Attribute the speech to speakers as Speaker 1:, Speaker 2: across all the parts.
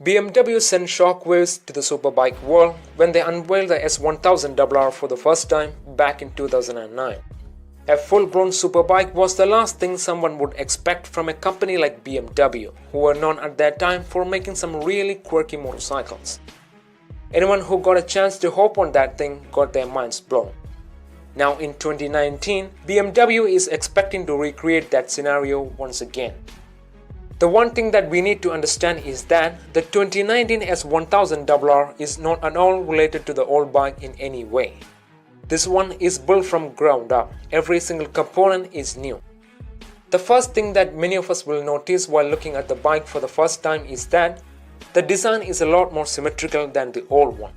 Speaker 1: BMW sent shockwaves to the superbike world when they unveiled the S1000RR for the first time back in 2009. A full-blown superbike was the last thing someone would expect from a company like BMW, who were known at that time for making some really quirky motorcycles. Anyone who got a chance to hop on that thing got their minds blown. Now in 2019, BMW is expecting to recreate that scenario once again. The one thing that we need to understand is that the 2019 S1000RR is not at all related to the old bike in any way. This one is built from ground up. Every single component is new. The first thing that many of us will notice while looking at the bike for the first time is that the design is a lot more symmetrical than the old one.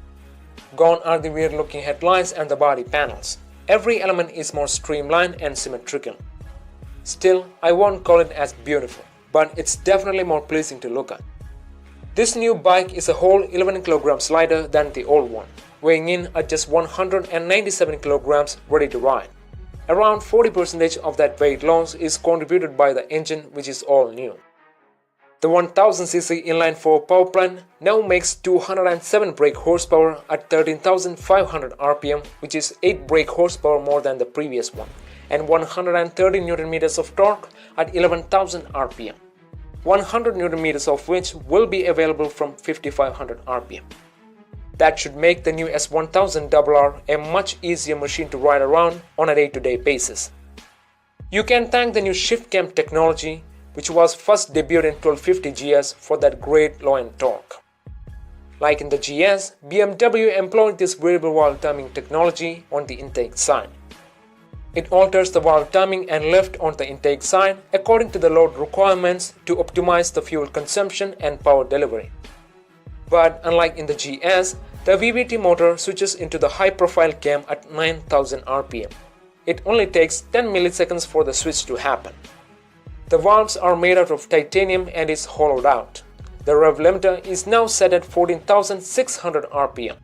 Speaker 1: Gone are the weird looking headlights and the body panels. Every element is more streamlined and symmetrical. Still, I won't call it as beautiful, but it's definitely more pleasing to look at. This new bike is a whole 11 kilograms lighter than the old one, weighing in at just 197 kilograms ready to ride. Around 40% of that weight loss is contributed by the engine, which is all new. The 1000cc inline-4 power plant now makes 207 brake horsepower at 13,500 rpm, which is 8 brake horsepower more than the previous one, and 130 Nm of torque at 11,000 rpm. 100 Nm of which will be available from 5,500 rpm. That should make the new S1000RR a much easier machine to ride around on a day-to-day basis. You can thank the new shift cam technology, which was first debuted in 1250 GS for that great low-end torque. Like in the GS, BMW employed this variable valve timing technology on the intake side. It alters the valve timing and lift on the intake side according to the load requirements to optimize the fuel consumption and power delivery. But unlike in the GS, the VVT motor switches into the high-profile cam at 9,000 rpm. It only takes 10 milliseconds for the switch to happen. The valves are made out of titanium and is hollowed out. The rev limiter is now set at 14,600 rpm.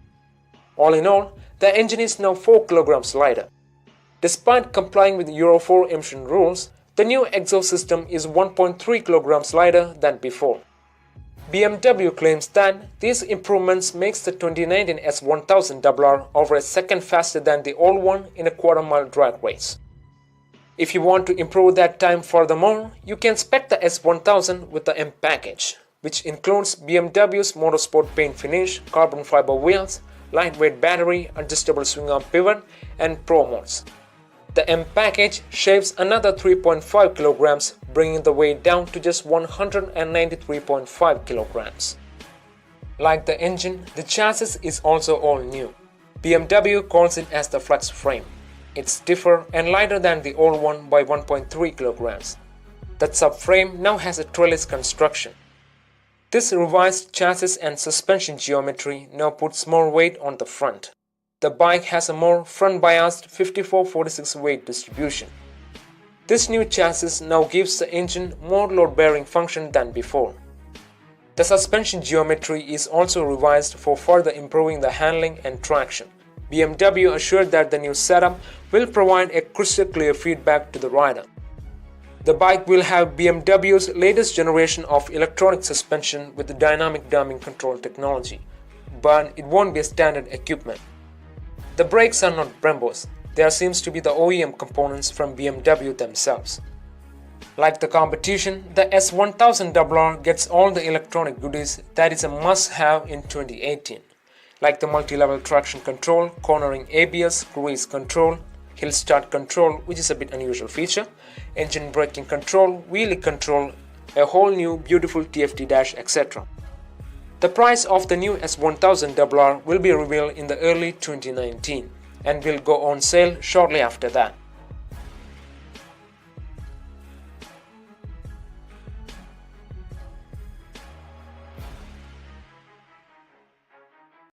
Speaker 1: All in all, the engine is now 4 kilograms lighter. Despite complying with Euro 4 emission rules, the new exhaust system is 1.3 kilograms lighter than before. BMW claims that these improvements makes the 2019 S1000RR over a second faster than the old one in a quarter-mile drag race. If you want to improve that time furthermore, you can spec the S1000 with the M package, which includes BMW's Motorsport paint finish, carbon fiber wheels, lightweight battery, adjustable swing-arm pivot, and Pro modes. The M package shaves another 3.5 kilograms, bringing the weight down to just 193.5 kilograms. Like the engine, the chassis is also all new. BMW calls it as the flex frame. It's stiffer and lighter than the old one by 1.3 kilograms. That subframe now has a trellis construction. This revised chassis and suspension geometry now puts more weight on the front. The bike has a more front-biased 54-46 weight distribution. This new chassis now gives the engine more load-bearing function than before. The suspension geometry is also revised for further improving the handling and traction. BMW assured that the new setup will provide a crystal clear feedback to the rider. The bike will have BMW's latest generation of electronic suspension with the dynamic damping control technology, but it won't be a standard equipment. The brakes are not Brembo's. There seems to be the OEM components from BMW themselves. Like the competition, the S1000RR gets all the electronic goodies that is a must-have in 2018, like the multi-level traction control, cornering ABS, cruise control, hill start control, which is a bit unusual feature, engine braking control, wheelie control, a whole new beautiful TFT dash, etc. The price of the new S1000RR will be revealed in the early 2019 and will go on sale shortly after that.